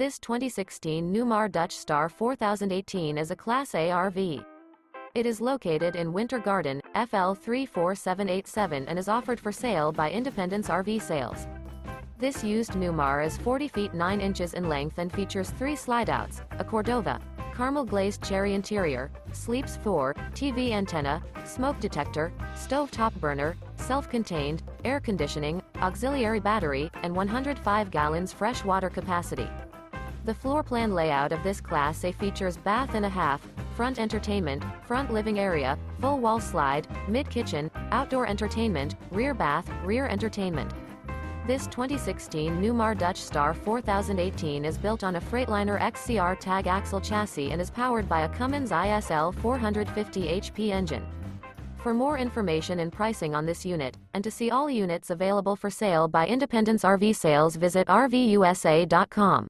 This 2016 Newmar Dutch Star 4018 is a Class A RV. It is located in Winter Garden, FL 34787 and is offered for sale by Independence RV Sales. This used Newmar is 40 feet 9 inches in length and features 3 slideouts, a Cordova, Carmel Glazed Cherry interior, sleeps 4, TV antenna, smoke detector, stovetop burner, self-contained, air conditioning, auxiliary battery, and 105 gallons fresh water capacity. The floor plan layout of this Class A features bath and a half, front entertainment, front living area, full wall slide, mid-kitchen, outdoor entertainment, rear bath, rear entertainment. This 2016 Newmar Dutch Star 4018 is built on a Freightliner XCR Tag Axle chassis and is powered by a Cummins ISL 450 HP engine. For more information and pricing on this unit, and to see all units available for sale by Independence RV Sales, visit RVUSA.com.